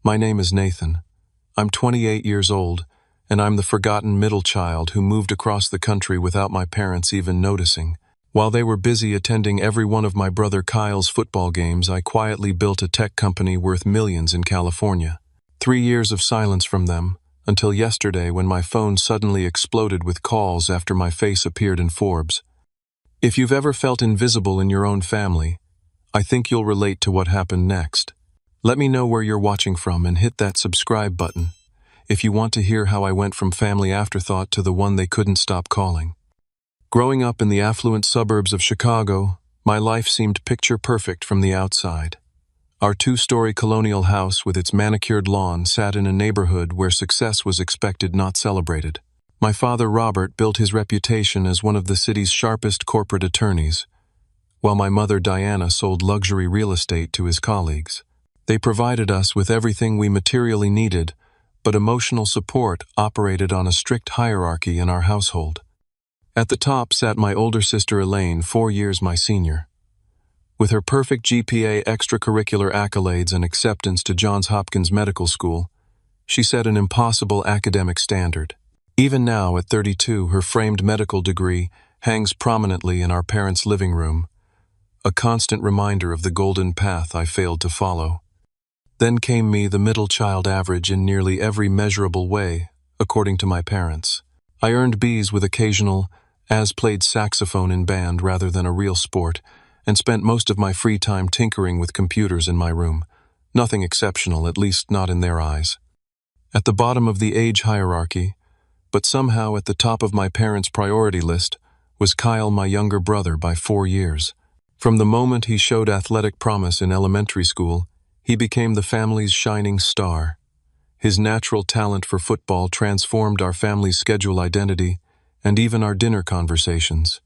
My name is Nathan. I'm 28 years old, and I'm the forgotten middle child who moved across the country without my parents even noticing. While they were busy attending every one of my brother Kyle's football games, I quietly built a tech company worth millions in California. 3 years of silence from them, until yesterday when my phone suddenly exploded with calls after my face appeared in Forbes. If you've ever felt invisible in your own family, I think you'll relate to what happened next. Let me know where you're watching from and hit that subscribe button if you want to hear how I went from family afterthought to the one they couldn't stop calling. Growing up in the affluent suburbs of Chicago, my life seemed picture perfect from the outside. Our 2-story colonial house with its manicured lawn sat in a neighborhood where success was expected, not celebrated. My father, Robert, built his reputation as one of the city's sharpest corporate attorneys, while my mother, Diana, sold luxury real estate to his colleagues. They provided us with everything we materially needed, but emotional support operated on a strict hierarchy in our household. At the top sat my older sister Elaine, 4 years my senior. With her perfect GPA, extracurricular accolades, and acceptance to Johns Hopkins Medical School, she set an impossible academic standard. Even now, at 32, her framed medical degree hangs prominently in our parents' living room, a constant reminder of the golden path I failed to follow. Then came me, the middle child, average in nearly every measurable way, according to my parents. I earned B's with occasional A's, played saxophone in band rather than a real sport, and spent most of my free time tinkering with computers in my room. Nothing exceptional, at least not in their eyes. At the bottom of the age hierarchy, but somehow at the top of my parents' priority list, was Kyle, my younger brother by 4 years. From the moment he showed athletic promise in elementary school, he became the family's shining star. His natural talent for football transformed our family's schedule identity and even our dinner conversations.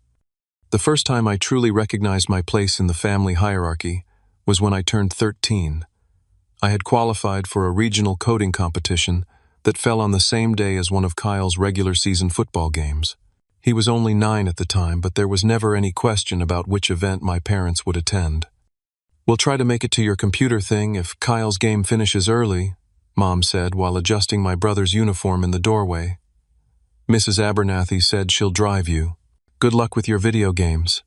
The first time I truly recognized my place in the family hierarchy was when I turned 13. I had qualified for a regional coding competition that fell on the same day as one of Kyle's regular season football games. He was only 9 at the time, but there was never any question about which event my parents would attend. "We'll try to make it to your computer thing if Kyle's game finishes early," Mom said while adjusting my brother's uniform in the doorway. "Mrs. Abernathy said she'll drive you. Good luck with your video games."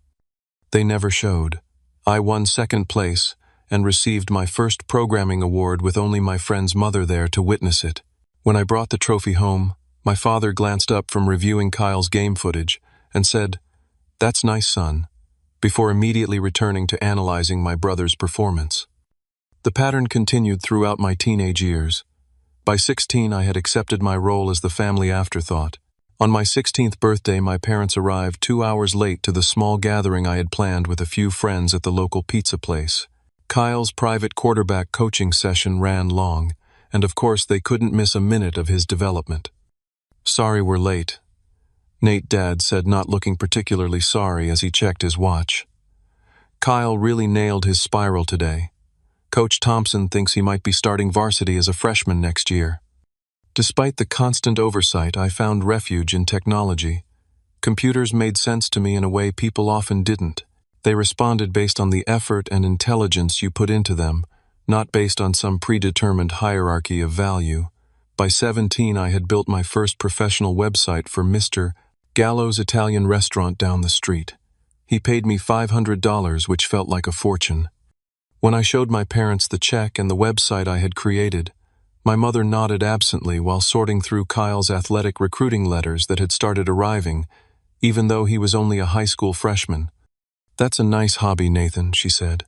They never showed. I won second place and received my first programming award with only my friend's mother there to witness it. When I brought the trophy home, my father glanced up from reviewing Kyle's game footage and said, "That's nice, son," before immediately returning to analyzing my brother's performance. The pattern continued throughout my teenage years. By 16, I had accepted my role as the family afterthought. On my 16th birthday, my parents arrived 2 hours late to the small gathering I had planned with a few friends at the local pizza place. Kyle's private quarterback coaching session ran long, and of course they couldn't miss a minute of his development. "Sorry we're late," Nate, Dad, said, not looking particularly sorry as he checked his watch. "Kyle really nailed his spiral today. Coach Thompson thinks he might be starting varsity as a freshman next year." Despite the constant oversight, I found refuge in technology. Computers made sense to me in a way people often didn't. They responded based on the effort and intelligence you put into them, not based on some predetermined hierarchy of value. By 17, I had built my first professional website for Mr. Gallo's Italian restaurant down the street. He paid me $500, which felt like a fortune. When I showed my parents the check and the website I had created, my mother nodded absently while sorting through Kyle's athletic recruiting letters that had started arriving, even though he was only a high school freshman. "That's a nice hobby, Nathan," she said.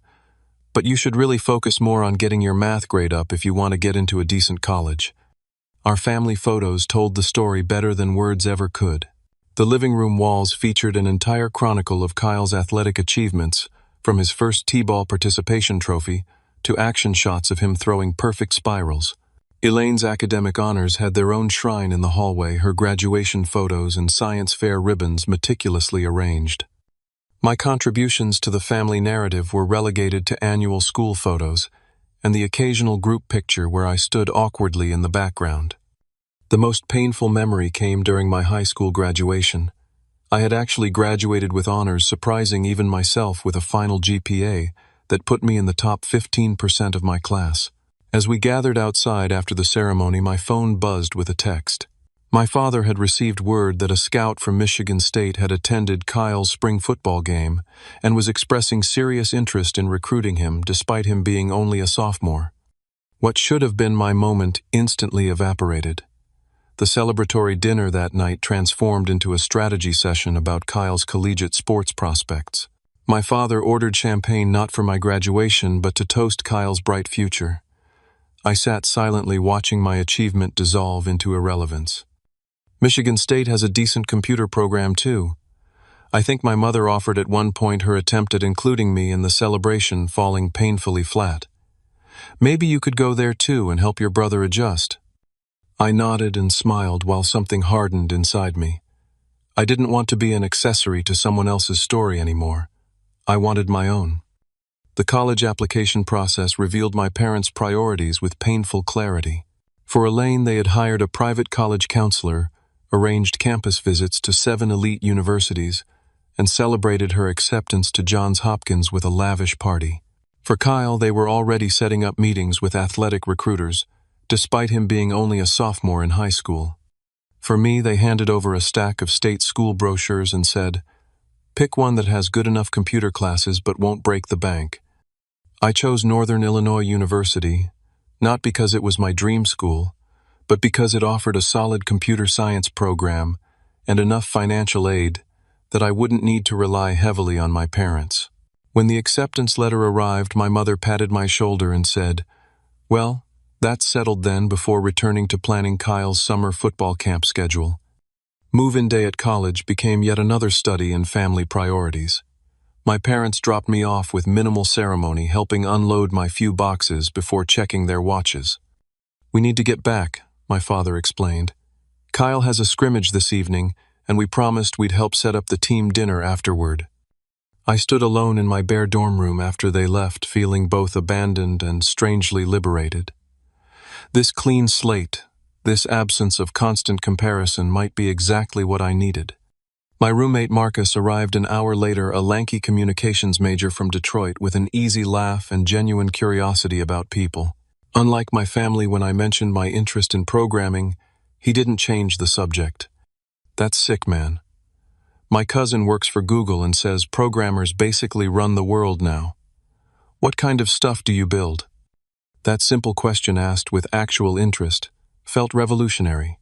"But you should really focus more on getting your math grade up if you want to get into a decent college." Our family photos told the story better than words ever could. The living room walls featured an entire chronicle of Kyle's athletic achievements, from his first T-ball participation trophy to action shots of him throwing perfect spirals. Elaine's academic honors had their own shrine in the hallway, her graduation photos and science fair ribbons meticulously arranged. My contributions to the family narrative were relegated to annual school photos and the occasional group picture where I stood awkwardly in the background. The most painful memory came during my high school graduation. I had actually graduated with honors, surprising even myself with a final GPA that put me in the top 15% of my class. As we gathered outside after the ceremony, my phone buzzed with a text. My father had received word that a scout from Michigan State had attended Kyle's spring football game and was expressing serious interest in recruiting him despite him being only a sophomore. What should have been my moment instantly evaporated. The celebratory dinner that night transformed into a strategy session about Kyle's collegiate sports prospects. My father ordered champagne not for my graduation but to toast Kyle's bright future. I sat silently watching my achievement dissolve into irrelevance. Michigan State has a decent computer program too. I think my mother offered at one point her attempt at including me in the celebration falling painfully flat. Maybe you could go there too and help your brother adjust. I nodded and smiled while something hardened inside me. I didn't want to be an accessory to someone else's story anymore. I wanted my own. The college application process revealed my parents' priorities with painful clarity. For Elaine, they had hired a private college counselor, arranged campus visits to 7 elite universities, and celebrated her acceptance to Johns Hopkins with a lavish party. For Kyle, they were already setting up meetings with athletic recruiters, despite him being only a sophomore in high school. For me, they handed over a stack of state school brochures and said, "Pick one that has good enough computer classes but won't break the bank." I chose Northern Illinois University, not because it was my dream school, but because it offered a solid computer science program and enough financial aid that I wouldn't need to rely heavily on my parents. When the acceptance letter arrived, my mother patted my shoulder and said, "Well, that's settled then," before returning to planning Kyle's summer football camp schedule. Move-in day at college became yet another study in family priorities. My parents dropped me off with minimal ceremony, helping unload my few boxes before checking their watches. "We need to get back," my father explained. "Kyle has a scrimmage this evening, and we promised we'd help set up the team dinner afterward." I stood alone in my bare dorm room after they left, feeling both abandoned and strangely liberated. This clean slate, this absence of constant comparison might be exactly what I needed. My roommate Marcus arrived an hour later, a lanky communications major from Detroit with an easy laugh and genuine curiosity about people. Unlike my family, when I mentioned my interest in programming, he didn't change the subject. "That's sick, man. My cousin works for Google and says programmers basically run the world now. What kind of stuff do you build?" That simple question, asked with actual interest, felt revolutionary.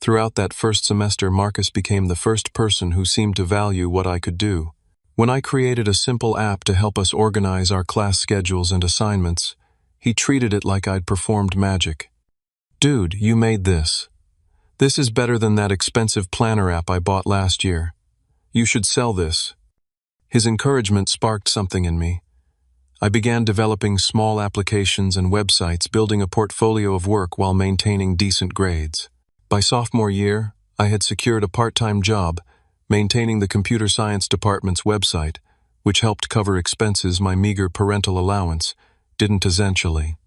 Throughout that first semester, Marcus became the first person who seemed to value what I could do. When I created a simple app to help us organize our class schedules and assignments, he treated it like I'd performed magic. "Dude, you made this. This is better than that expensive planner app I bought last year. You should sell this." His encouragement sparked something in me. I began developing small applications and websites, building a portfolio of work while maintaining decent grades. By sophomore year, I had secured a part-time job, maintaining the computer science department's website, which helped cover expenses my meager parental allowance didn't essentially.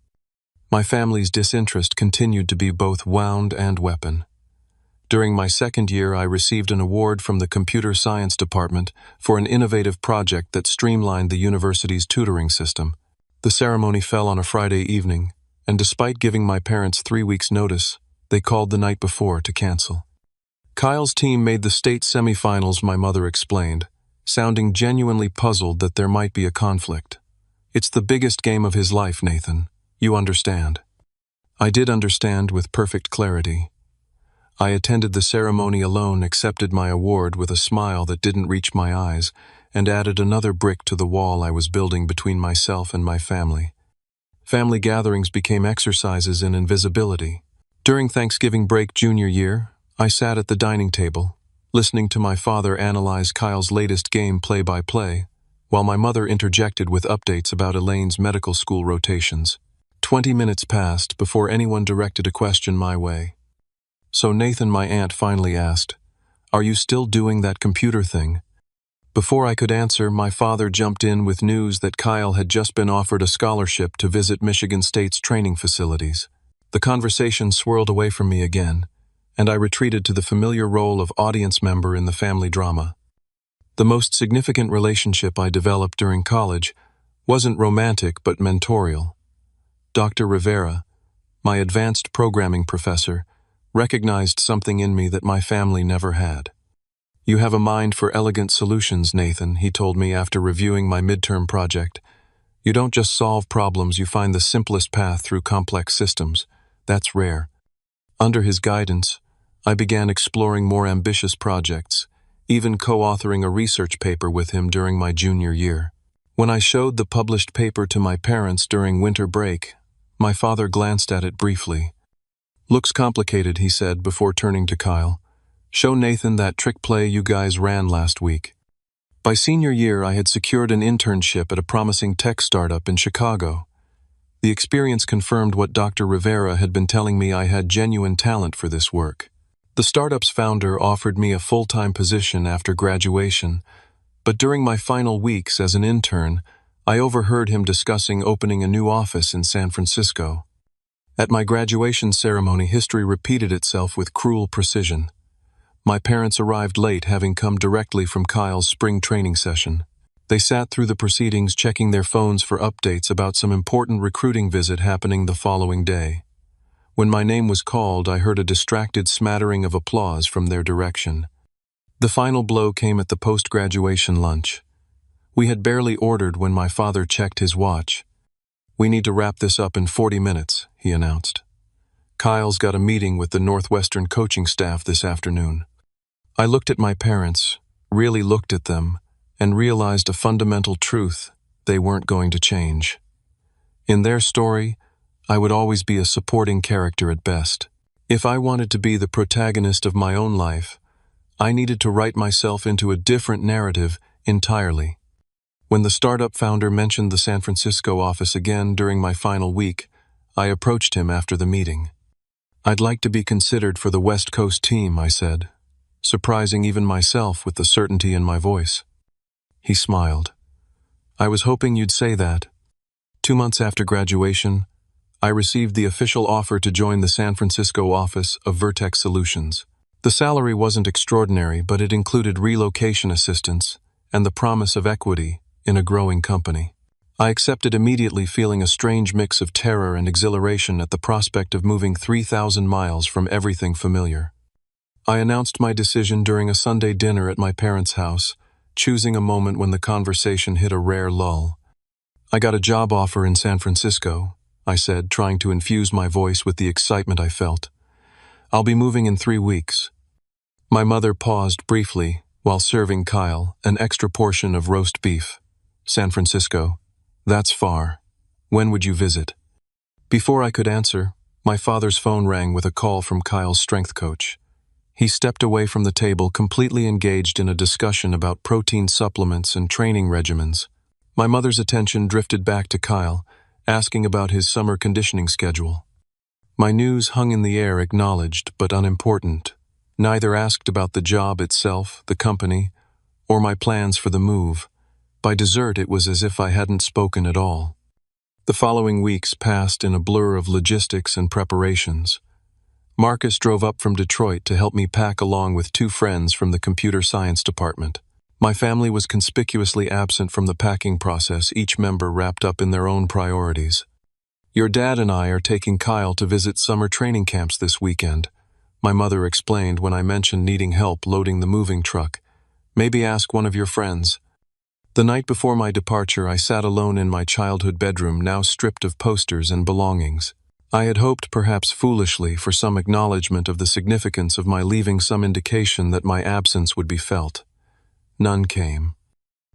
My family's disinterest continued to be both wound and weapon. During my second year, I received an award from the computer science department for an innovative project that streamlined the university's tutoring system. The ceremony fell on a Friday evening, and despite giving my parents 3 weeks' notice, they called the night before to cancel. Kyle's team made the state semifinals, my mother explained, sounding genuinely puzzled that there might be a conflict. "It's the biggest game of his life, Nathan. You understand." I did understand with perfect clarity. I attended the ceremony alone, accepted my award with a smile that didn't reach my eyes, and added another brick to the wall I was building between myself and my family. Family gatherings became exercises in invisibility. During Thanksgiving break junior year, I sat at the dining table, listening to my father analyze Kyle's latest game play-by-play, while my mother interjected with updates about Elaine's medical school rotations. 20 minutes passed before anyone directed a question my way. "So Nathan," my aunt finally asked, "are you still doing that computer thing?" Before I could answer, my father jumped in with news that Kyle had just been offered a scholarship to visit Michigan State's training facilities. The conversation swirled away from me again, and I retreated to the familiar role of audience member in the family drama. The most significant relationship I developed during college wasn't romantic but mentorial. Dr. Rivera, my advanced programming professor, recognized something in me that my family never had. "You have a mind for elegant solutions, Nathan," he told me after reviewing my midterm project. "You don't just solve problems, you find the simplest path through complex systems. That's rare." Under his guidance, I began exploring more ambitious projects, even co-authoring a research paper with him during my junior year. When I showed the published paper to my parents during winter break, my father glanced at it briefly. "Looks complicated," he said before turning to Kyle. "Show Nathan that trick play you guys ran last week." By senior year, I had secured an internship at a promising tech startup in Chicago. The experience confirmed what Dr. Rivera had been telling me: I had genuine talent for this work. The startup's founder offered me a full-time position after graduation, but during my final weeks as an intern, I overheard him discussing opening a new office in San Francisco. At my graduation ceremony, history repeated itself with cruel precision. My parents arrived late, having come directly from Kyle's spring training session. They sat through the proceedings, checking their phones for updates about some important recruiting visit happening the following day. When my name was called, I heard a distracted smattering of applause from their direction. The final blow came at the post-graduation lunch. We had barely ordered when my father checked his watch. "We need to wrap this up in 40 minutes, he announced. "Kyle's got a meeting with the Northwestern coaching staff this afternoon." I looked at my parents, really looked at them, and realized a fundamental truth: they weren't going to change. In their story, I would always be a supporting character at best. If I wanted to be the protagonist of my own life, I needed to write myself into a different narrative entirely. When the startup founder mentioned the San Francisco office again during my final week, I approached him after the meeting. "I'd like to be considered for the West Coast team," I said, surprising even myself with the certainty in my voice. He smiled. "I was hoping you'd say that." 2 months after graduation, I received the official offer to join the San Francisco office of Vertex Solutions. The salary wasn't extraordinary, but it included relocation assistance and the promise of equity in a growing company. I accepted immediately, feeling a strange mix of terror and exhilaration at the prospect of moving 3,000 miles from everything familiar. I announced my decision during a Sunday dinner at my parents' house, choosing a moment when the conversation hit a rare lull. "I got a job offer in San Francisco," I said, trying to infuse my voice with the excitement I felt. "I'll be moving in 3 weeks. My mother paused briefly while serving Kyle an extra portion of roast beef. "San Francisco? That's far. When would you visit?" Before I could answer, my father's phone rang with a call from Kyle's strength coach. He stepped away from the table, completely engaged in a discussion about protein supplements and training regimens. My mother's attention drifted back to Kyle, asking about his summer conditioning schedule. My news hung in the air, acknowledged but unimportant. Neither asked about the job itself, the company, or my plans for the move. By dessert, it was as if I hadn't spoken at all. The following weeks passed in a blur of logistics and preparations. Marcus drove up from Detroit to help me pack along with 2 friends from the computer science department. My family was conspicuously absent from the packing process, each member wrapped up in their own priorities. "Your dad and I are taking Kyle to visit summer training camps this weekend," my mother explained when I mentioned needing help loading the moving truck. "Maybe ask one of your friends." The night before my departure, I sat alone in my childhood bedroom, now stripped of posters and belongings. I had hoped, perhaps foolishly, for some acknowledgement of the significance of my leaving, some indication that my absence would be felt. None came.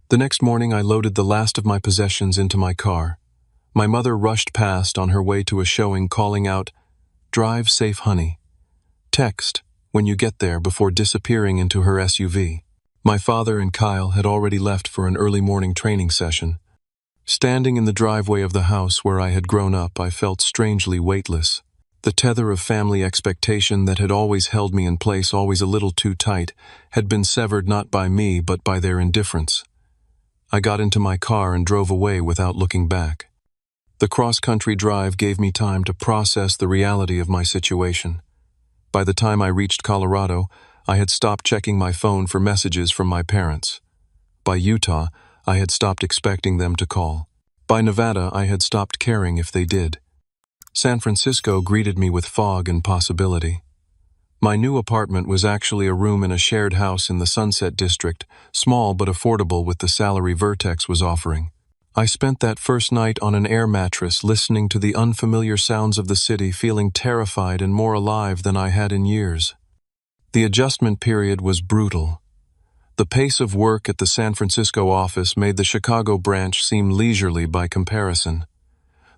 The next morning, I loaded the last of my possessions into my car. My mother rushed past on her way to a showing, calling out, "Drive safe, honey. Text when you get there," before disappearing into her SUV. My father and Kyle had already left for an early morning training session. Standing in the driveway of the house where I had grown up, I felt strangely weightless. The tether of family expectation that had always held me in place, always a little too tight, had been severed not by me but by their indifference. I got into my car and drove away without looking back. The cross-country drive gave me time to process the reality of my situation. By the time I reached Colorado, I had stopped checking my phone for messages from my parents. By Utah, I had stopped expecting them to call. By Nevada, I had stopped caring if they did. San Francisco greeted me with fog and possibility. My new apartment was actually a room in a shared house in the Sunset District, small but affordable with the salary Vertex was offering. I spent that first night on an air mattress listening to the unfamiliar sounds of the city, feeling terrified and more alive than I had in years. The adjustment period was brutal. The pace of work at the San Francisco office made the Chicago branch seem leisurely by comparison.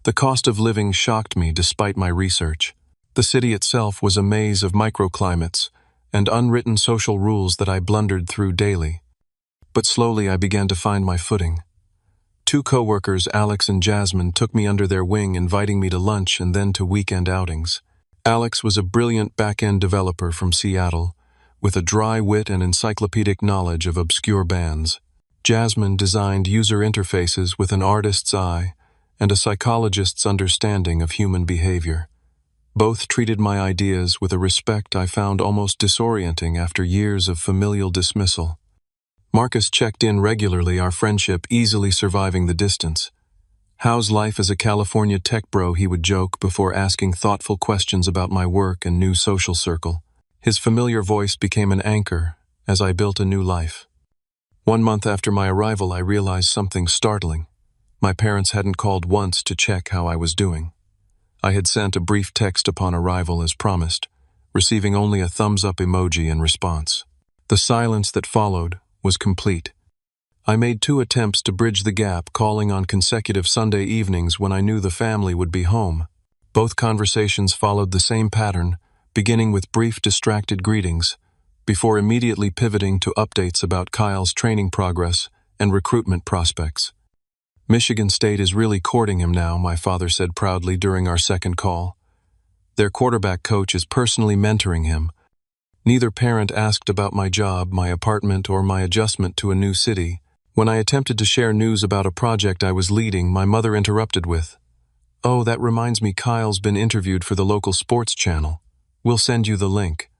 The cost of living shocked me despite my research. The city itself was a maze of microclimates and unwritten social rules that I blundered through daily. But slowly I began to find my footing. Two coworkers, Alex and Jasmine, took me under their wing, inviting me to lunch and then to weekend outings. Alex was a brilliant back-end developer from Seattle, with a dry wit and encyclopedic knowledge of obscure bands. Jasmine designed user interfaces with an artist's eye and a psychologist's understanding of human behavior. Both treated my ideas with a respect I found almost disorienting after years of familial dismissal. Marcus checked in regularly, our friendship easily surviving the distance. "How's life as a California tech bro?" he would joke before asking thoughtful questions about my work and new social circle. His familiar voice became an anchor as I built a new life. 1 month after my arrival, I realized something startling. My parents hadn't called once to check how I was doing. I had sent a brief text upon arrival as promised, receiving only a thumbs-up emoji in response. The silence that followed was complete. I made 2 attempts to bridge the gap, calling on consecutive Sunday evenings when I knew the family would be home. Both conversations followed the same pattern, beginning with brief distracted greetings, before immediately pivoting to updates about Kyle's training progress and recruitment prospects. "Michigan State is really courting him now," my father said proudly during our second call. "Their quarterback coach is personally mentoring him." Neither parent asked about my job, my apartment, or my adjustment to a new city. When I attempted to share news about a project I was leading, my mother interrupted with, "Oh, that reminds me, Kyle's been interviewed for the local sports channel. We'll send you the link."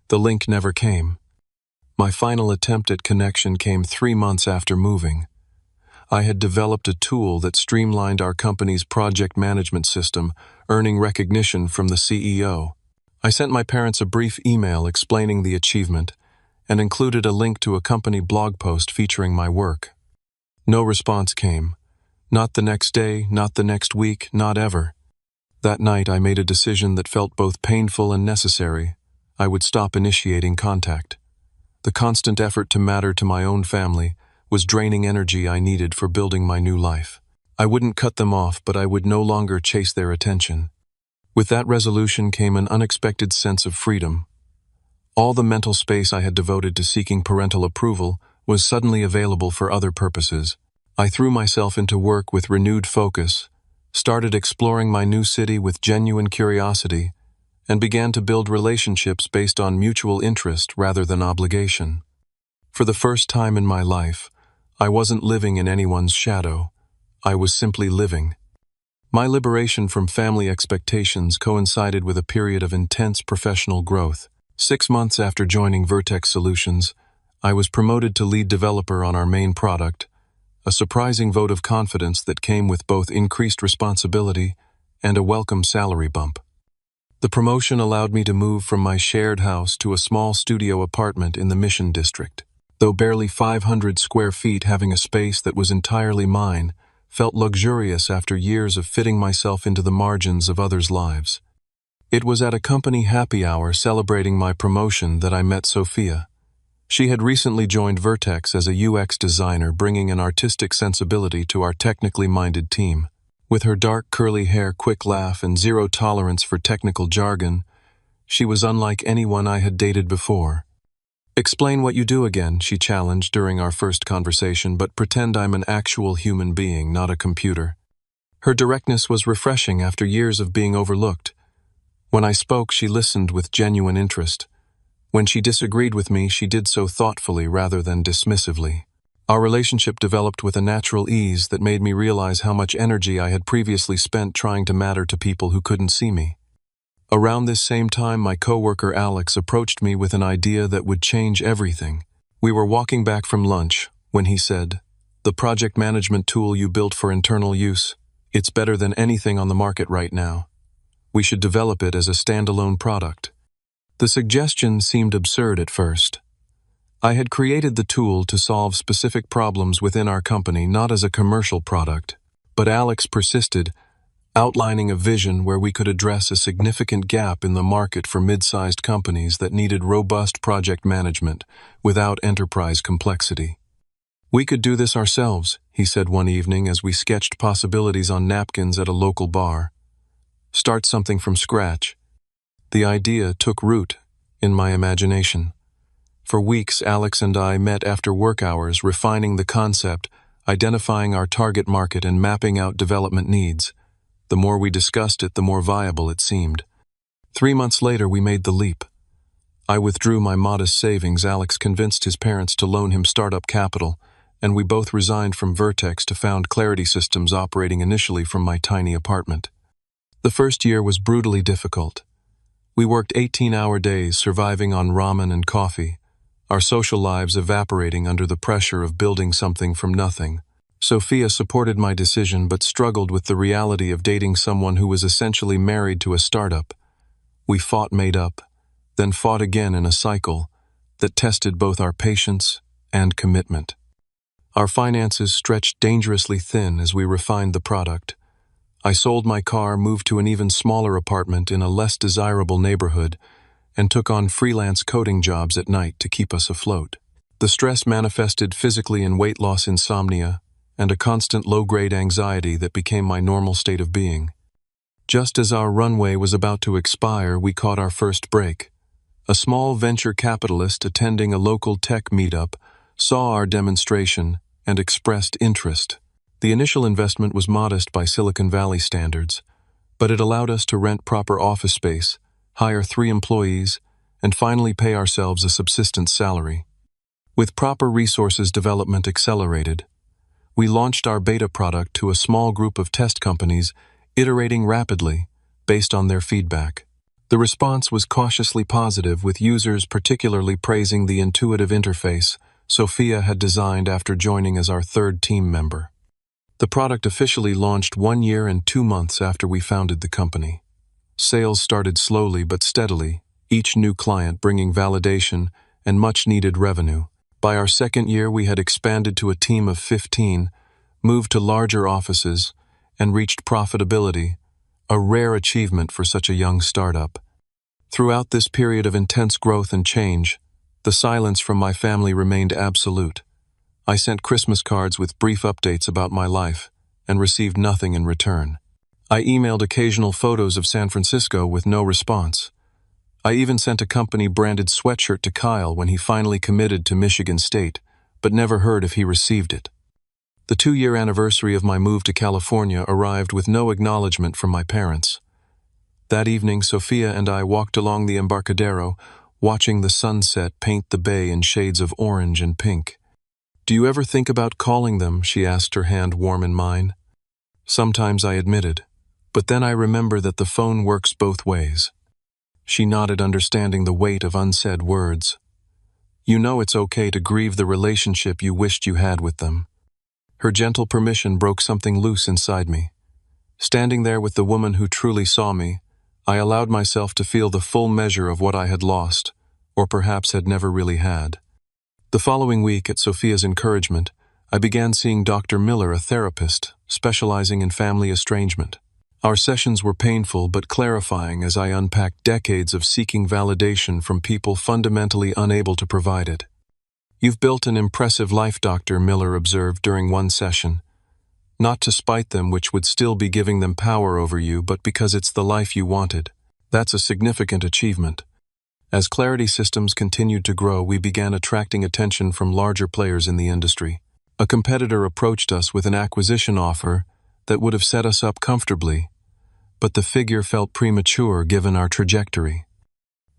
The link never came. My final attempt at connection came 3 months after moving. I had developed a tool that streamlined our company's project management system, earning recognition from the CEO. I sent my parents a brief email explaining the achievement and included a link to a company blog post featuring my work. No response came. Not the next day, not the next week, not ever. That night I made a decision that felt both painful and necessary. I would stop initiating contact. The constant effort to matter to my own family was draining energy I needed for building my new life. I wouldn't cut them off, but I would no longer chase their attention. With that resolution came an unexpected sense of freedom. All the mental space I had devoted to seeking parental approval was suddenly available for other purposes. I threw myself into work with renewed focus, started exploring my new city with genuine curiosity, and began to build relationships based on mutual interest rather than obligation. For the first time in my life, I wasn't living in anyone's shadow. I was simply living. My liberation from family expectations coincided with a period of intense professional growth. 6 months after joining Vertex Solutions, I was promoted to lead developer on our main product, a surprising vote of confidence that came with both increased responsibility and a welcome salary bump. The promotion allowed me to move from my shared house to a small studio apartment in the Mission District. Though barely 500 square feet, having a space that was entirely mine felt luxurious after years of fitting myself into the margins of others' lives. It was at a company happy hour celebrating my promotion that I met Sophia. She had recently joined Vertex as a UX designer, bringing an artistic sensibility to our technically minded team. With her dark curly hair, quick laugh, and zero tolerance for technical jargon, she was unlike anyone I had dated before. "Explain what you do again," she challenged during our first conversation, "but pretend I'm an actual human being, not a computer." Her directness was refreshing after years of being overlooked. When I spoke, she listened with genuine interest. When she disagreed with me, she did so thoughtfully rather than dismissively. Our relationship developed with a natural ease that made me realize how much energy I had previously spent trying to matter to people who couldn't see me. Around this same time, my coworker Alex approached me with an idea that would change everything. We were walking back from lunch when he said, "The project management tool you built for internal use, it's better than anything on the market right now. We should develop it as a standalone product. The suggestion seemed absurd at first. I had created the tool to solve specific problems within our company, not as a commercial product. But Alex persisted, outlining a vision where we could address a significant gap in the market for mid-sized companies that needed robust project management without enterprise complexity. "We could do this ourselves," he said one evening as we sketched possibilities on napkins at a local bar. "Start something from scratch." The idea took root in my imagination. For weeks, Alex and I met after work hours, refining the concept, identifying our target market, and mapping out development needs. The more we discussed it, the more viable it seemed. 3 months later, we made the leap. I withdrew my modest savings, Alex convinced his parents to loan him startup capital, and we both resigned from Vertex to found Clarity Systems, operating initially from my tiny apartment. The first year was brutally difficult. We worked 18-hour days, surviving on ramen and coffee, our social lives evaporating under the pressure of building something from nothing. Sophia supported my decision but struggled with the reality of dating someone who was essentially married to a startup. We fought, made up, then fought again in a cycle that tested both our patience and commitment. Our finances stretched dangerously thin as we refined the product. I sold my car, moved to an even smaller apartment in a less desirable neighborhood, and took on freelance coding jobs at night to keep us afloat. The stress manifested physically in weight loss, insomnia, and a constant low-grade anxiety that became my normal state of being. Just as our runway was about to expire, we caught our first break. A small venture capitalist attending a local tech meetup saw our demonstration and expressed interest. The initial investment was modest by Silicon Valley standards, but it allowed us to rent proper office space, hire 3 employees, and finally pay ourselves a subsistence salary. With proper resources, development accelerated. We launched our beta product to a small group of test companies, iterating rapidly based on their feedback. The response was cautiously positive, with users particularly praising the intuitive interface Sophia had designed after joining as our 3rd team member. The product officially launched 1 year and 2 months after we founded the company. Sales started slowly but steadily, each new client bringing validation and much-needed revenue. By our 2nd year, we had expanded to a team of 15, moved to larger offices, and reached profitability, a rare achievement for such a young startup. Throughout this period of intense growth and change, the silence from my family remained absolute. I sent Christmas cards with brief updates about my life and received nothing in return. I emailed occasional photos of San Francisco with no response. I even sent a company-branded sweatshirt to Kyle when he finally committed to Michigan State, but never heard if he received it. The 2-year anniversary of my move to California arrived with no acknowledgement from my parents. That evening, Sophia and I walked along the Embarcadero, watching the sunset paint the bay in shades of orange and pink. "Do you ever think about calling them?" she asked, her hand warm in mine. "Sometimes," I admitted, but then I remember that the phone works both ways. She nodded, understanding the weight of unsaid words. "You know it's okay to grieve the relationship you wished you had with them." Her gentle permission broke something loose inside me. Standing there with the woman who truly saw me, I allowed myself to feel the full measure of what I had lost, or perhaps had never really had. The following week, at Sophia's encouragement, I began seeing Dr. Miller, a therapist specializing in family estrangement. Our sessions were painful but clarifying as I unpacked decades of seeking validation from people fundamentally unable to provide it. "You've built an impressive life," Dr. Miller observed during one session. "Not to spite them, which would still be giving them power over you, but because it's the life you wanted. That's a significant achievement." As Clarity Systems continued to grow, we began attracting attention from larger players in the industry. A competitor approached us with an acquisition offer that would have set us up comfortably, but the figure felt premature given our trajectory.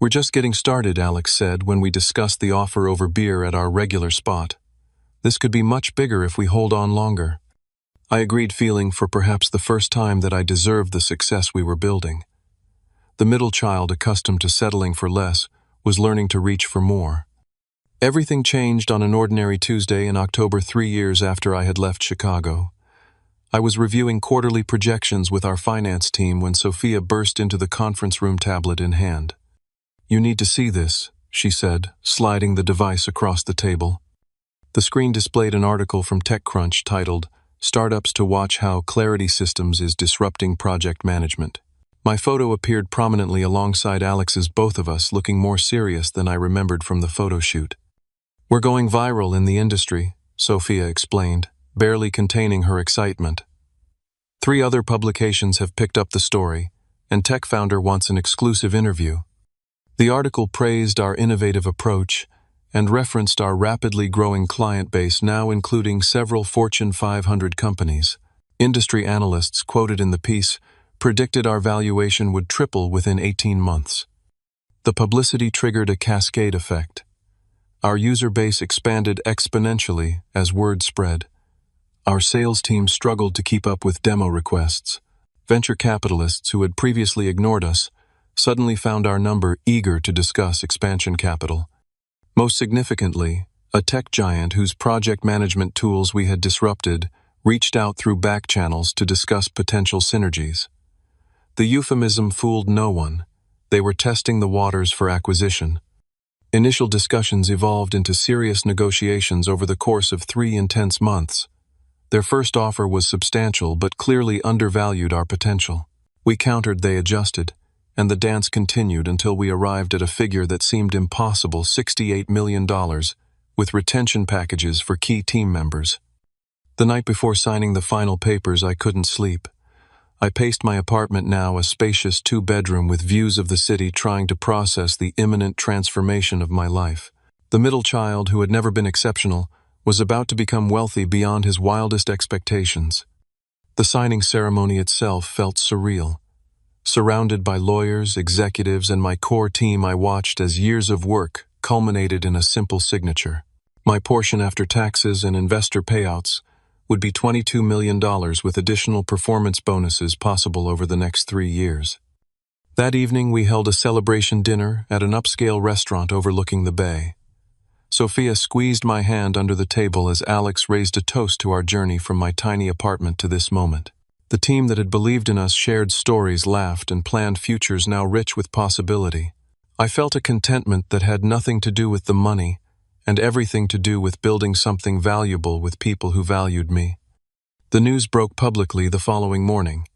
"We're just getting started," Alex said when we discussed the offer over beer at our regular spot. "This could be much bigger if we hold on longer." I agreed, feeling for perhaps the first time that I deserved the success we were building. The middle child, accustomed to settling for less, was learning to reach for more. Everything changed on an ordinary Tuesday in October, 3 years after I had left Chicago. I was reviewing quarterly projections with our finance team when Sophia burst into the conference room, tablet in hand. "You need to see this," she said, sliding the device across the table. The screen displayed an article from TechCrunch titled, "Startups to Watch How Clarity Systems is Disrupting Project Management." My photo appeared prominently alongside Alex's, both of us looking more serious than I remembered from the photo shoot. "We're going viral in the industry," Sophia explained, barely containing her excitement. "3 other publications have picked up the story, and TechFounder wants an exclusive interview." The article praised our innovative approach and referenced our rapidly growing client base, now including several Fortune 500 companies. Industry analysts quoted in the piece predicted our valuation would triple within 18 months. The publicity triggered a cascade effect. Our user base expanded exponentially as word spread. Our sales team struggled to keep up with demo requests. Venture capitalists who had previously ignored us suddenly found our number, eager to discuss expansion capital. Most significantly, a tech giant whose project management tools we had disrupted reached out through back channels to discuss potential synergies. The euphemism fooled no one. They were testing the waters for acquisition. Initial discussions evolved into serious negotiations over the course of 3 intense months. Their first offer was substantial but clearly undervalued our potential. We countered, they adjusted, and the dance continued until we arrived at a figure that seemed impossible: $68 million, with retention packages for key team members. The night before signing the final papers, I couldn't sleep. I paced my apartment, now a spacious 2-bedroom with views of the city, trying to process the imminent transformation of my life. The middle child, who had never been exceptional, was about to become wealthy beyond his wildest expectations. The signing ceremony itself felt surreal. Surrounded by lawyers, executives, and my core team, I watched as years of work culminated in a simple signature. My portion after taxes and investor payouts would be $22 million, with additional performance bonuses possible over the next 3 years. That evening, we held a celebration dinner at an upscale restaurant overlooking the bay. Sophia squeezed my hand under the table as Alex raised a toast to our journey from my tiny apartment to this moment. The team that had believed in us shared stories, laughed, and planned futures now rich with possibility. I felt a contentment that had nothing to do with the money and everything to do with building something valuable with people who valued me. The news broke publicly the following morning.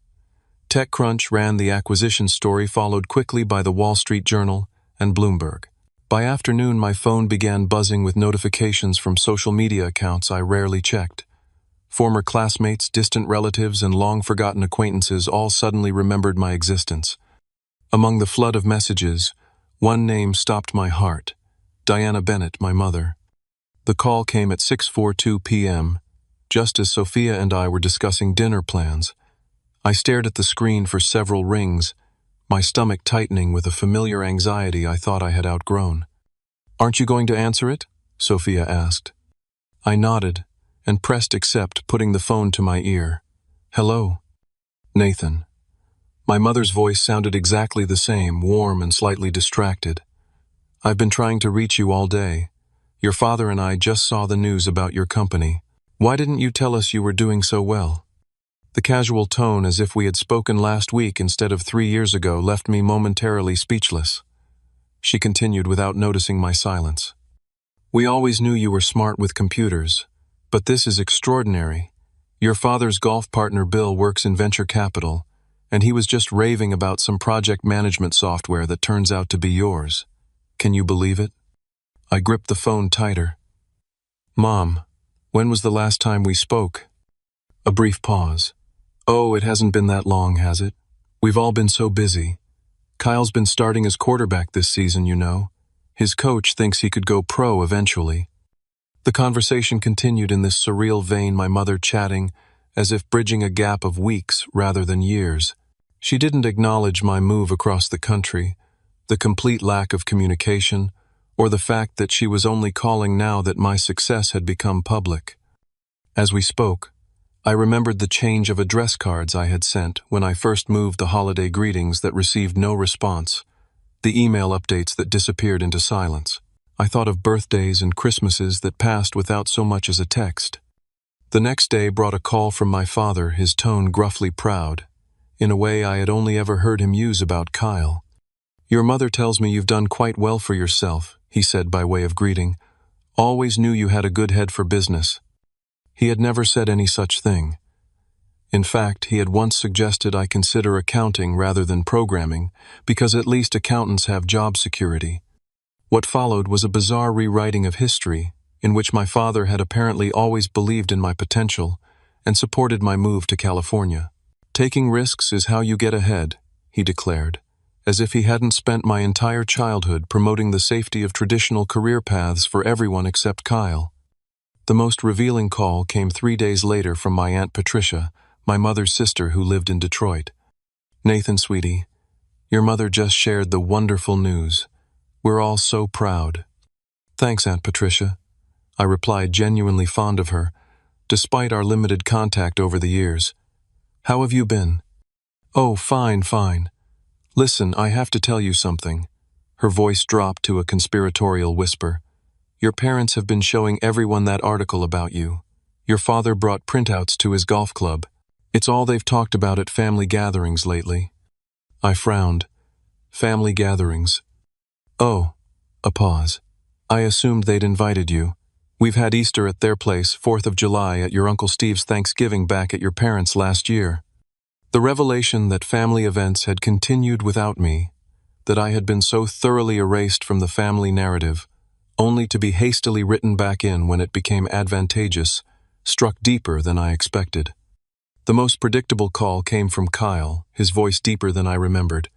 TechCrunch ran the acquisition story, followed quickly by the Wall Street Journal and Bloomberg. By afternoon, my phone began buzzing with notifications from social media accounts I rarely checked. Former classmates, distant relatives, and long-forgotten acquaintances all suddenly remembered my existence. Among the flood of messages, one name stopped my heart: Diana Bennett, my mother. The call came at 6:42 p.m., just as Sophia and I were discussing dinner plans. I stared at the screen for several rings, my stomach tightening with a familiar anxiety I thought I had outgrown. "Aren't you going to answer it?" Sophia asked. I nodded and pressed accept, putting the phone to my ear. "Hello." "Nathan." My mother's voice sounded exactly the same, warm and slightly distracted. "I've been trying to reach you all day. Your father and I just saw the news about your company. Why didn't you tell us you were doing so well?" The casual tone, as if we had spoken last week instead of 3 years ago, left me momentarily speechless. She continued without noticing my silence. "We always knew you were smart with computers, but this is extraordinary. Your father's golf partner Bill works in venture capital, and he was just raving about some project management software that turns out to be yours. Can you believe it?" I gripped the phone tighter. "Mom, when was the last time we spoke?" A brief pause. "Oh, it hasn't been that long, has it? We've all been so busy. Kyle's been starting as quarterback this season, you know. His coach thinks he could go pro eventually." The conversation continued in this surreal vein, my mother chatting as if bridging a gap of weeks rather than years. She didn't acknowledge my move across the country, the complete lack of communication, or the fact that she was only calling now that my success had become public. As we spoke, I remembered the change of address cards I had sent when I first moved, the holiday greetings that received no response, the email updates that disappeared into silence. I thought of birthdays and Christmases that passed without so much as a text. The next day brought a call from my father, his tone gruffly proud, in a way I had only ever heard him use about Kyle. "Your mother tells me you've done quite well for yourself," he said by way of greeting. "Always knew you had a good head for business." He had never said any such thing. In fact, he had once suggested I consider accounting rather than programming, because at least accountants have job security. What followed was a bizarre rewriting of history, in which my father had apparently always believed in my potential and supported my move to California. "Taking risks is how you get ahead," he declared, as if he hadn't spent my entire childhood promoting the safety of traditional career paths for everyone except Kyle. The most revealing call came 3 days later from my Aunt Patricia, my mother's sister who lived in Detroit. "Nathan, sweetie, your mother just shared the wonderful news. We're all so proud." "Thanks, Aunt Patricia," I replied, genuinely fond of her, despite our limited contact over the years. "How have you been?" "Oh, fine, fine. Listen, I have to tell you something." Her voice dropped to a conspiratorial whisper. "Your parents have been showing everyone that article about you. Your father brought printouts to his golf club. It's all they've talked about at family gatherings lately." I frowned. "Family gatherings?" "Oh." A pause. "I assumed they'd invited you. We've had Easter at their place, 4th of July at your Uncle Steve's, Thanksgiving back at your parents' last year." The revelation that family events had continued without me, that I had been so thoroughly erased from the family narrative, only to be hastily written back in when it became advantageous, struck deeper than I expected. The most predictable call came from Kyle, his voice deeper than I remembered.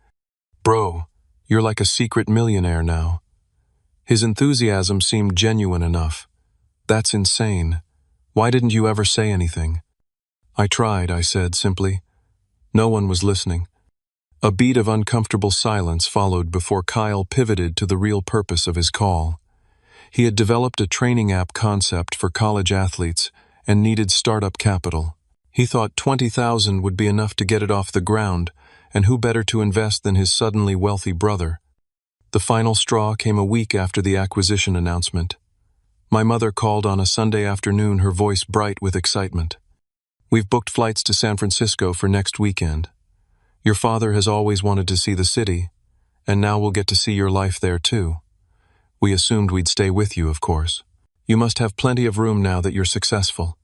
"Bro, you're like a secret millionaire now." His enthusiasm seemed genuine enough. "That's insane. Why didn't you ever say anything?" "I tried," I said simply. No one was listening. A beat of uncomfortable silence followed before Kyle pivoted to the real purpose of his call. He had developed a training app concept for college athletes and needed startup capital. He thought $20,000 would be enough to get it off the ground, and who better to invest than his suddenly wealthy brother? The final straw came a week after the acquisition announcement. My mother called on a Sunday afternoon, her voice bright with excitement. "We've booked flights to San Francisco for next weekend. Your father has always wanted to see the city, and now we'll get to see your life there too. We assumed we'd stay with you, of course. You must have plenty of room now that you're successful."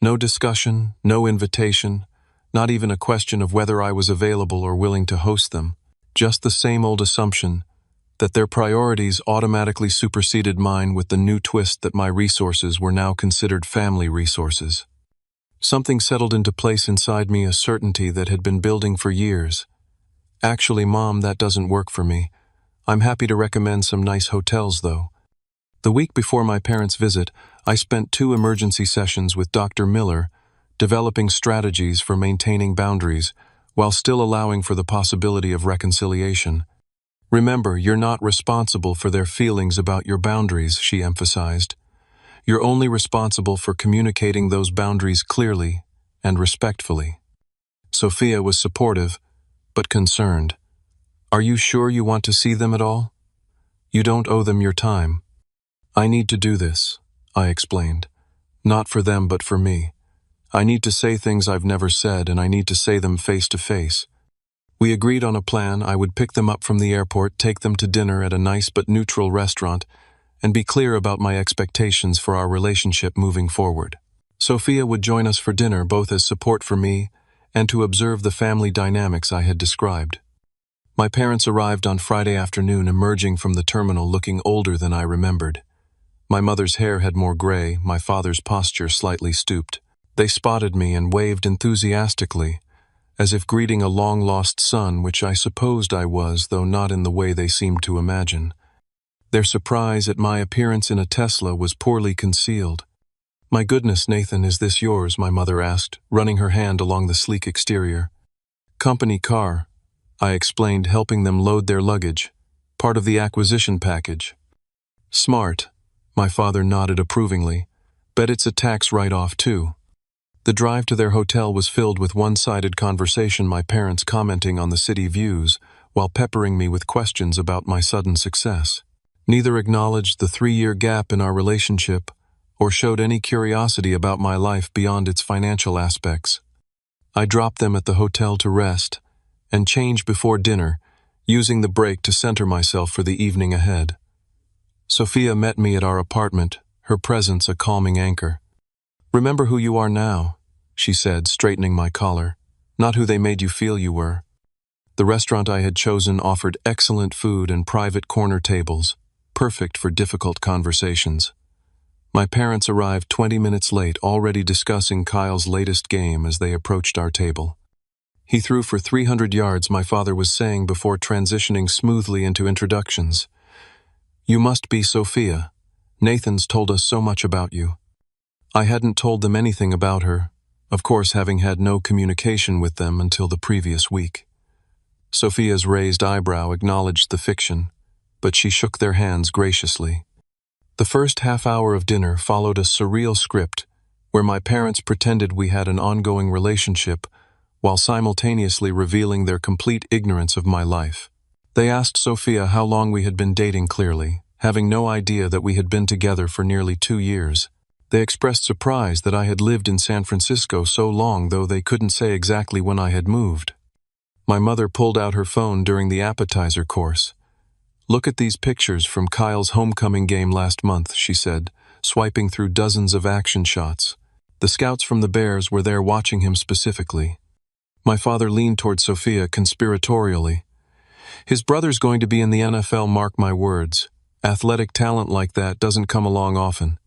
No discussion, no invitation, not even a question of whether I was available or willing to host them. Just the same old assumption that their priorities automatically superseded mine, with the new twist that my resources were now considered family resources. Something settled into place inside me, a certainty that had been building for years. "Actually, Mom, that doesn't work for me. I'm happy to recommend some nice hotels, though." The week before my parents' visit, I spent 2 emergency sessions with Dr. Miller, developing strategies for maintaining boundaries while still allowing for the possibility of reconciliation. "Remember, you're not responsible for their feelings about your boundaries," she emphasized. "You're only responsible for communicating those boundaries clearly and respectfully." Sophia was supportive, but concerned. "Are you sure you want to see them at all? You don't owe them your time." "I need to do this," I explained. "Not for them, but for me. I need to say things I've never said, and I need to say them face to face." We agreed on a plan. I would pick them up from the airport, take them to dinner at a nice but neutral restaurant, and be clear about my expectations for our relationship moving forward. Sophia would join us for dinner, both as support for me and to observe the family dynamics I had described. My parents arrived on Friday afternoon, emerging from the terminal looking older than I remembered. My mother's hair had more gray, my father's posture slightly stooped. They spotted me and waved enthusiastically, as if greeting a long-lost son, which I supposed I was, though not in the way they seemed to imagine. Their surprise at my appearance in a Tesla was poorly concealed. "My goodness, Nathan, is this yours?" my mother asked, running her hand along the sleek exterior. "Company car," I explained, helping them load their luggage. "Part of the acquisition package." "Smart," my father nodded approvingly. "Bet it's a tax write-off, too." The drive to their hotel was filled with one-sided conversation, my parents commenting on the city views, while peppering me with questions about my sudden success. Neither acknowledged the 3-year gap in our relationship or showed any curiosity about my life beyond its financial aspects. I dropped them at the hotel to rest and change before dinner, using the break to center myself for the evening ahead. Sophia met me at our apartment, her presence a calming anchor. "Remember who you are now," she said, straightening my collar, "not who they made you feel you were." The restaurant I had chosen offered excellent food and private corner tables, perfect for difficult conversations. My parents arrived 20 minutes late, already discussing Kyle's latest game as they approached our table. "He threw for 300 yards," my father was saying before transitioning smoothly into introductions. "You must be Sophia. Nathan's told us so much about you." I hadn't told them anything about her, of course having had no communication with them until the previous week. Sophia's raised eyebrow acknowledged the fiction, but she shook their hands graciously. The first half hour of dinner followed a surreal script where my parents pretended we had an ongoing relationship while simultaneously revealing their complete ignorance of my life. They asked Sophia how long we had been dating clearly, having no idea that we had been together for nearly 2 years. They expressed surprise that I had lived in San Francisco so long, though they couldn't say exactly when I had moved. My mother pulled out her phone during the appetizer course. "Look at these pictures from Kyle's homecoming game last month," she said, swiping through dozens of action shots. The scouts from the Bears were there watching him specifically. My father leaned toward Sophia conspiratorially. "His brother's going to be in the NFL, mark my words. Athletic talent like that doesn't come along often."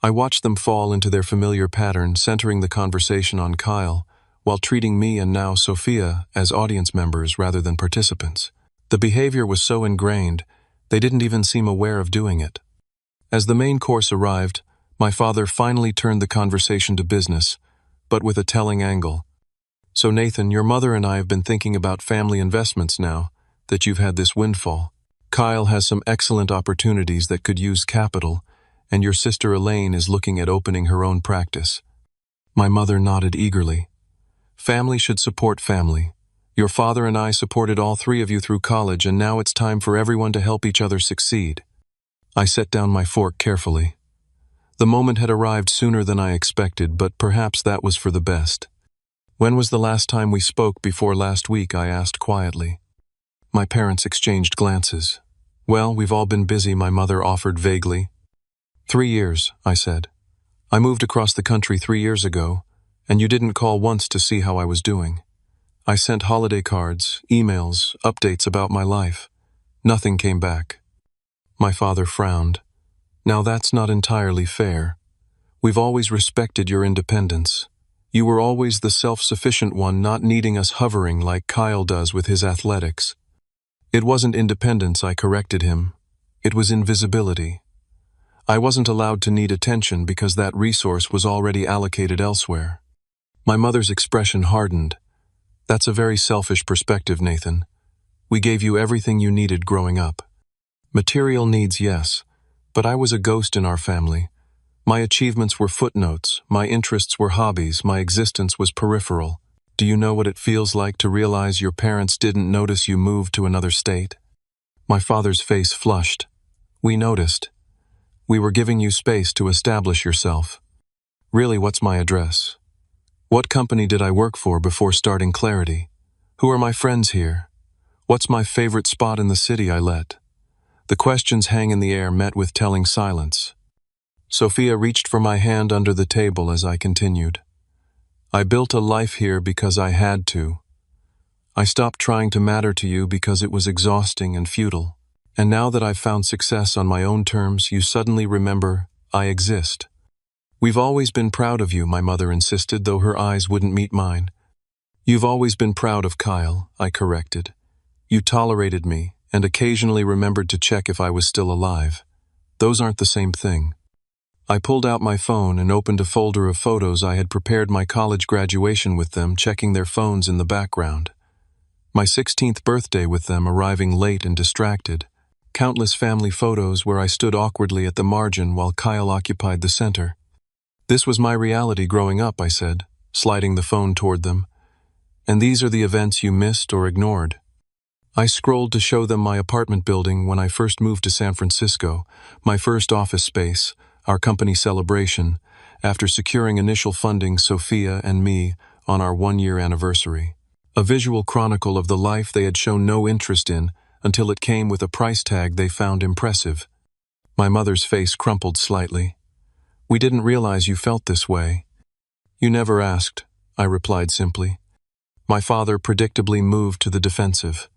I watched them fall into their familiar pattern, centering the conversation on Kyle, while treating me and now Sophia as audience members rather than participants. The behavior was so ingrained, they didn't even seem aware of doing it. As the main course arrived, my father finally turned the conversation to business, but with a telling angle. "So Nathan, your mother and I have been thinking about family investments now that you've had this windfall. Kyle has some excellent opportunities that could use capital, and your sister Elaine is looking at opening her own practice." My mother nodded eagerly. "Family should support family. Your father and I supported all 3 of you through college, and now it's time for everyone to help each other succeed." I set down my fork carefully. The moment had arrived sooner than I expected, but perhaps that was for the best. "When was the last time we spoke before last week?" I asked quietly. My parents exchanged glances. "Well, we've all been busy," my mother offered vaguely. 3 years, I said. "I moved across the country 3 years ago, and you didn't call once to see how I was doing. I sent holiday cards, emails, updates about my life. Nothing came back." My father frowned. "Now that's not entirely fair. We've always respected your independence. You were always the self-sufficient one, not needing us hovering like Kyle does with his athletics." "It wasn't independence," I corrected him. "It was invisibility. I wasn't allowed to need attention because that resource was already allocated elsewhere." My mother's expression hardened. "That's a very selfish perspective, Nathan. We gave you everything you needed growing up. Material needs, yes, but I was a ghost in our family. My achievements were footnotes, my interests were hobbies, my existence was peripheral. Do you know what it feels like to realize your parents didn't notice you moved to another state?" My father's face flushed. "We noticed. We were giving you space to establish yourself. Really, what's my address? What company did I work for before starting Clarity? Who are my friends here? What's my favorite spot in the city I let?" The questions hang in the air, met with telling silence. Sophia reached for my hand under the table as I continued. "I built a life here because I had to. I stopped trying to matter to you because it was exhausting and futile. And now that I've found success on my own terms, you suddenly remember I exist. We've always been proud of you," my mother insisted, though her eyes wouldn't meet mine. "You've always been proud of Kyle," I corrected. "You tolerated me and occasionally remembered to check if I was still alive. Those aren't the same thing." I pulled out my phone and opened a folder of photos I had prepared my college graduation with them, checking their phones in the background. My 16th birthday with them, arriving late and distracted. Countless family photos where I stood awkwardly at the margin while Kyle occupied the center. "This was my reality growing up," I said, sliding the phone toward them. "And these are the events you missed or ignored." I scrolled to show them my apartment building when I first moved to San Francisco, my first office space, our company celebration, after securing initial funding Sophia and me on our one-year anniversary. A visual chronicle of the life they had shown no interest in until it came with a price tag they found impressive. My mother's face crumpled slightly. "We didn't realize you felt this way." "You never asked," I replied simply. My father predictably moved to the defensive.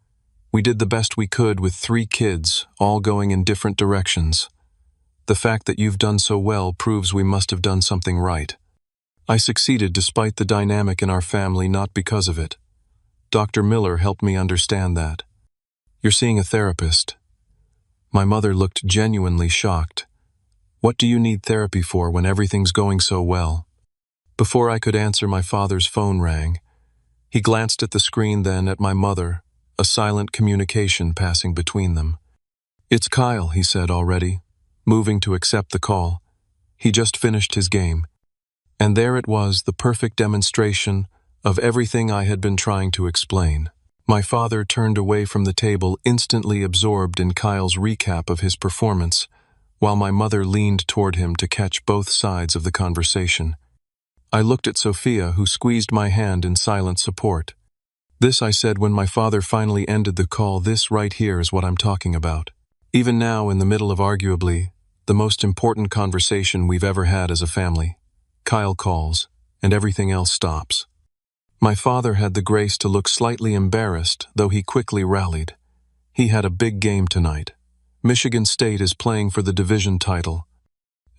"We did the best we could with 3 kids, all going in different directions. The fact that you've done so well proves we must have done something right. I succeeded despite the dynamic in our family, not because of it. Dr. Miller helped me understand that." "You're seeing a therapist." My mother looked genuinely shocked. "What do you need therapy for when everything's going so well?" Before I could answer, my father's phone rang. He glanced at the screen, then at my mother, a silent communication passing between them. "It's Kyle," he said already, moving to accept the call. He just finished his game. And there it was, the perfect demonstration of everything I had been trying to explain. My father turned away from the table, instantly absorbed in Kyle's recap of his performance, while my mother leaned toward him to catch both sides of the conversation. I looked at Sophia, who squeezed my hand in silent support. "This," I said when my father finally ended the call, "this right here is what I'm talking about. Even now, in the middle of arguably the most important conversation we've ever had as a family, Kyle calls, and everything else stops." My father had the grace to look slightly embarrassed, though he quickly rallied. He had a big game tonight. Michigan State is playing for the division title.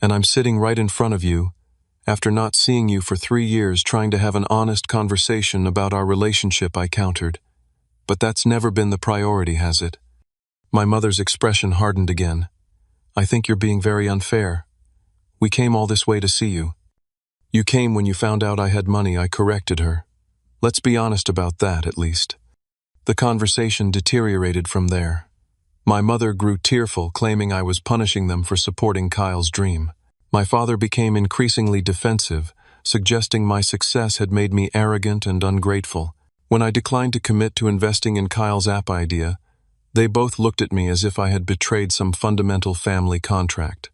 And I'm sitting right in front of you, after not seeing you for 3 years, trying to have an honest conversation about our relationship, I countered. "But that's never been the priority, has it?" My mother's expression hardened again. "I think you're being very unfair. We came all this way to see you." "You came when you found out I had money," I corrected her. "Let's be honest about that, at least." The conversation deteriorated from there. My mother grew tearful, claiming I was punishing them for supporting Kyle's dream. My father became increasingly defensive, suggesting my success had made me arrogant and ungrateful. When I declined to commit to investing in Kyle's app idea, they both looked at me as if I had betrayed some fundamental family contract.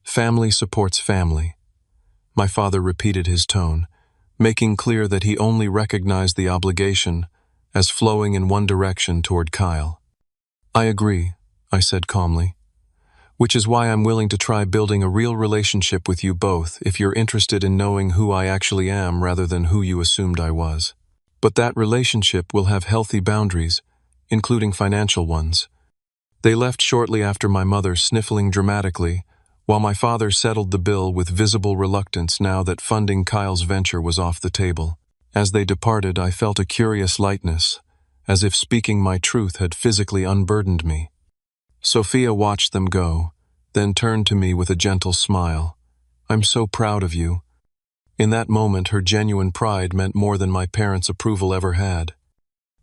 "Family supports family." My father repeated his tone, making clear that he only recognized the obligation as flowing in one direction toward Kyle. "I agree," I said calmly. "Which is why I'm willing to try building a real relationship with you both if you're interested in knowing who I actually am rather than who you assumed I was. But that relationship will have healthy boundaries, including financial ones." They left shortly after, my mother sniffling dramatically, while my father settled the bill with visible reluctance now that funding Kyle's venture was off the table. As they departed, I felt a curious lightness, as if speaking my truth had physically unburdened me. Sophia watched them go, then turned to me with a gentle smile. "I'm so proud of you." In that moment, her genuine pride meant more than my parents' approval ever had.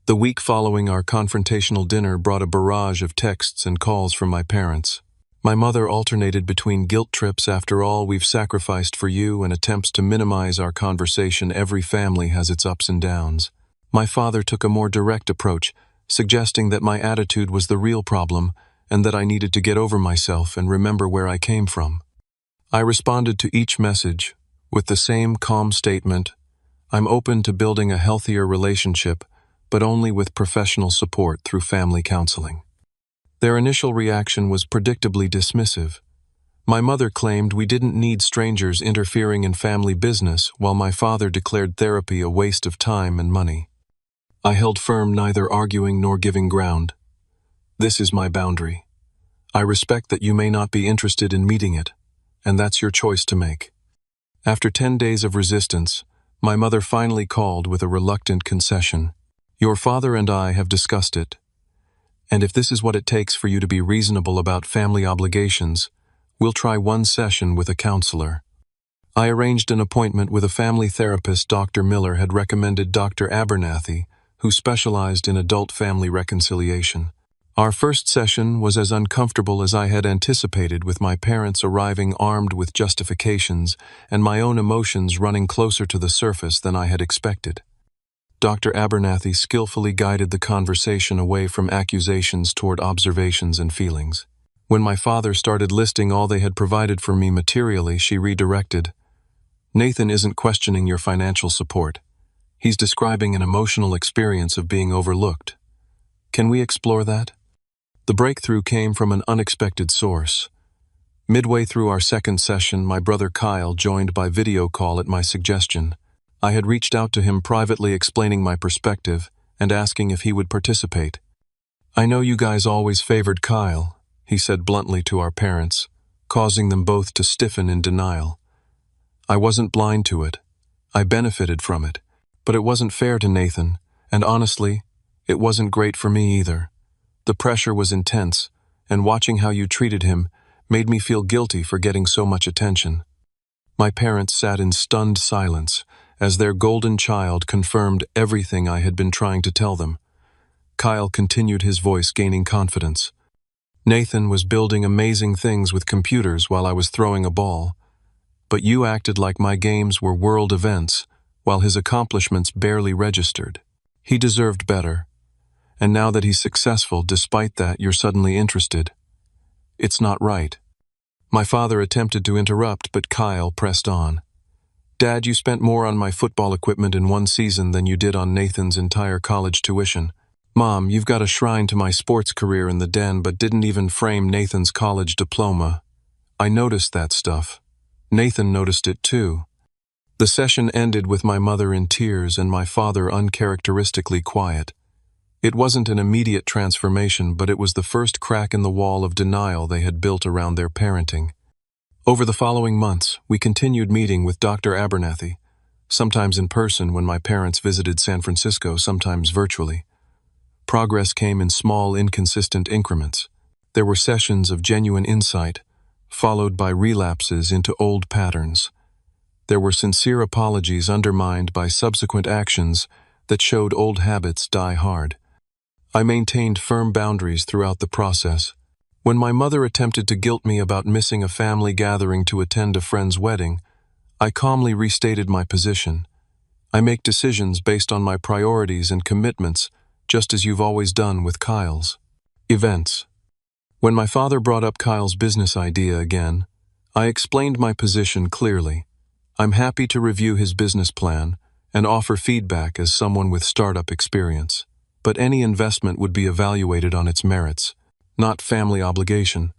The week following our confrontational dinner brought a barrage of texts and calls from my parents. My mother alternated between guilt trips, "After all we've sacrificed for you," and attempts to minimize our conversation. Every family has its ups and downs. My father took a more direct approach, suggesting that my attitude was the real problem and that I needed to get over myself and remember where I came from. I responded to each message with the same calm statement: "I'm open to building a healthier relationship, but only with professional support through family counseling." Their initial reaction was predictably dismissive. My mother claimed we didn't need strangers interfering in family business, while my father declared therapy a waste of time and money. I held firm, neither arguing nor giving ground. "This is my boundary. I respect that you may not be interested in meeting it, and that's your choice to make." After 10 days of resistance, my mother finally called with a reluctant concession. "Your father and I have discussed it, and if this is what it takes for you to be reasonable about family obligations, we'll try one session with a counselor." I arranged an appointment with a family therapist Dr. Miller had recommended, Dr. Abernathy, who specialized in adult family reconciliation. Our first session was as uncomfortable as I had anticipated, with my parents arriving armed with justifications and my own emotions running closer to the surface than I had expected. Dr. Abernathy skillfully guided the conversation away from accusations toward observations and feelings. When my father started listing all they had provided for me materially, she redirected. Nathan isn't questioning your financial support. He's describing an emotional experience of being overlooked. Can we explore that? The breakthrough came from an unexpected source. Midway through our second session, my brother Kyle joined by video call at my suggestion. I had reached out to him privately explaining my perspective and asking if he would participate. "I know you guys always favored Kyle," he said bluntly to our parents, causing them both to stiffen in denial. I wasn't blind to it. I benefited from it. But it wasn't fair to Nathan, and honestly, it wasn't great for me either. The pressure was intense, and watching how you treated him made me feel guilty for getting so much attention. My parents sat in stunned silence as their golden child confirmed everything I had been trying to tell them. Kyle continued, his voice gaining confidence. "Nathan was building amazing things with computers while I was throwing a ball. But you acted like my games were world events, while his accomplishments barely registered. He deserved better. And now that he's successful, despite that, you're suddenly interested. It's not right." My father attempted to interrupt, but Kyle pressed on. "Dad, you spent more on my football equipment in one season than you did on Nathan's entire college tuition. Mom, you've got a shrine to my sports career in the den, but didn't even frame Nathan's college diploma. I noticed that stuff. Nathan noticed it too." The session ended with my mother in tears and my father uncharacteristically quiet. It wasn't an immediate transformation, but it was the first crack in the wall of denial they had built around their parenting. Over the following months, we continued meeting with Dr. Abernathy, sometimes in person when my parents visited San Francisco, sometimes virtually. Progress came in small, inconsistent increments. There were sessions of genuine insight, followed by relapses into old patterns. There were sincere apologies undermined by subsequent actions that showed old habits die hard. I maintained firm boundaries throughout the process. When my mother attempted to guilt me about missing a family gathering to attend a friend's wedding, I calmly restated my position. I make decisions based on my priorities and commitments, just as you've always done with Kyle's. Events. When my father brought up Kyle's business idea again, I explained my position clearly. I'm happy to review his business plan and offer feedback as someone with startup experience, but any investment would be evaluated on its merits, not family obligation.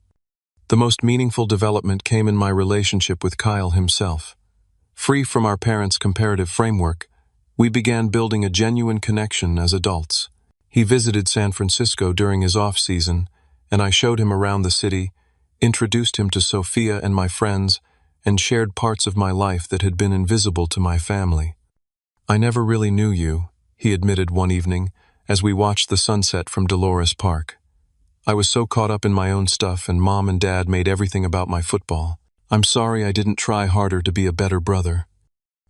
The most meaningful development came in my relationship with Kyle himself. Free from our parents' comparative framework, we began building a genuine connection as adults. He visited San Francisco during his off-season, and I showed him around the city, introduced him to Sophia and my friends, and shared parts of my life that had been invisible to my family. "I never really knew you," he admitted one evening, as we watched the sunset from Dolores Park. "I was so caught up in my own stuff, and Mom and Dad made everything about my football. I'm sorry I didn't try harder to be a better brother."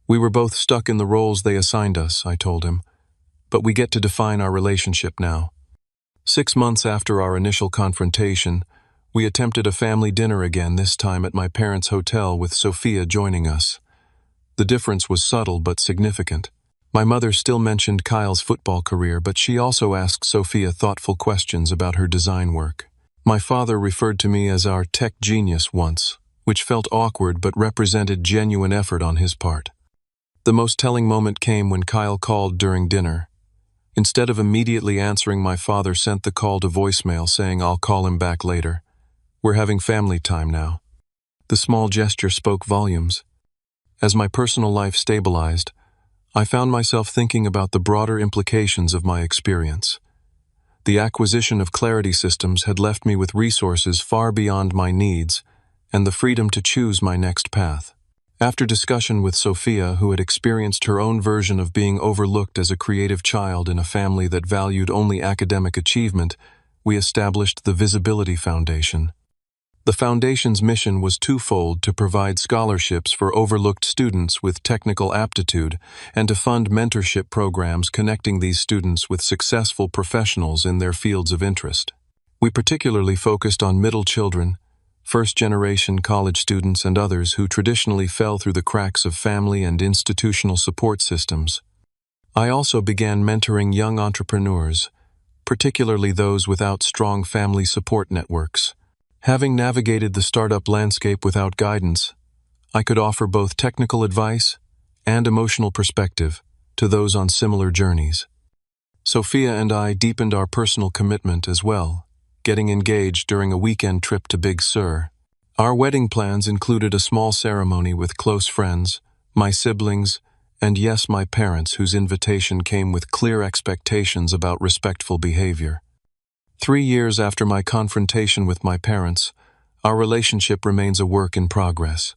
"We were both stuck in the roles they assigned us," I told him. "But we get to define our relationship now." 6 months after our initial confrontation, we attempted a family dinner again, this time at my parents' hotel with Sophia joining us. The difference was subtle but significant. My mother still mentioned Kyle's football career, but she also asked Sophia thoughtful questions about her design work. My father referred to me as our tech genius once, which felt awkward but represented genuine effort on his part. The most telling moment came when Kyle called during dinner. Instead of immediately answering, my father sent the call to voicemail saying, "I'll call him back later. We're having family time now." The small gesture spoke volumes. As my personal life stabilized, I found myself thinking about the broader implications of my experience. The acquisition of Clarity Systems had left me with resources far beyond my needs and the freedom to choose my next path. After discussion with Sophia, who had experienced her own version of being overlooked as a creative child in a family that valued only academic achievement, we established the Visibility Foundation. The Foundation's mission was twofold: to provide scholarships for overlooked students with technical aptitude and to fund mentorship programs connecting these students with successful professionals in their fields of interest. We particularly focused on middle children, first-generation college students, and others who traditionally fell through the cracks of family and institutional support systems. I also began mentoring young entrepreneurs, particularly those without strong family support networks. Having navigated the startup landscape without guidance, I could offer both technical advice and emotional perspective to those on similar journeys. Sophia and I deepened our personal commitment as well, getting engaged during a weekend trip to Big Sur. Our wedding plans included a small ceremony with close friends, my siblings, and yes, my parents, whose invitation came with clear expectations about respectful behavior. 3 years after my confrontation with my parents, our relationship remains a work in progress.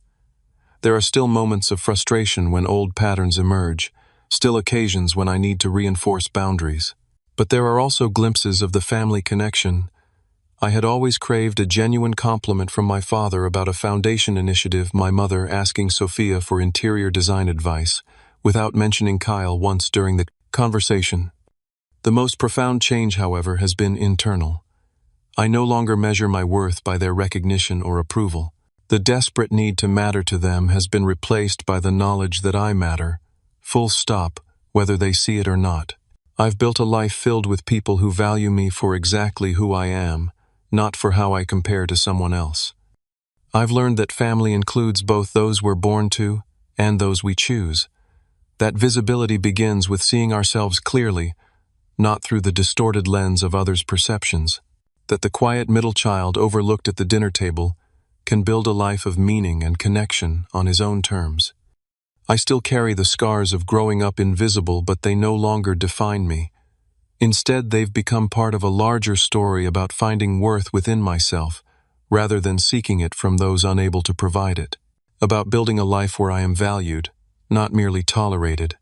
There are still moments of frustration when old patterns emerge, still occasions when I need to reinforce boundaries. But there are also glimpses of the family connection. I had always craved a genuine compliment from my father about a foundation initiative, my mother asking Sophia for interior design advice, without mentioning Kyle once during the conversation. The most profound change, however, has been internal. I no longer measure my worth by their recognition or approval. The desperate need to matter to them has been replaced by the knowledge that I matter, full stop, whether they see it or not. I've built a life filled with people who value me for exactly who I am, not for how I compare to someone else. I've learned that family includes both those we're born to and those we choose. That visibility begins with seeing ourselves clearly, not through the distorted lens of others' perceptions. That the quiet middle child overlooked at the dinner table can build a life of meaning and connection on his own terms. I still carry the scars of growing up invisible, but they no longer define me. Instead, they've become part of a larger story about finding worth within myself, rather than seeking it from those unable to provide it. About building a life where I am valued, not merely tolerated.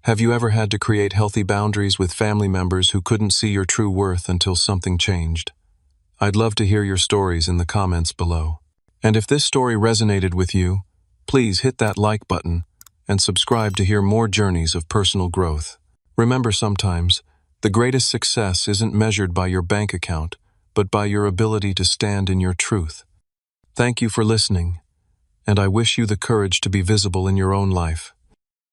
Have you ever had to create healthy boundaries with family members who couldn't see your true worth until something changed? I'd love to hear your stories in the comments below. And if this story resonated with you, please hit that like button and subscribe to hear more journeys of personal growth. Remember, sometimes, the greatest success isn't measured by your bank account, but by your ability to stand in your truth. Thank you for listening, and I wish you the courage to be visible in your own life.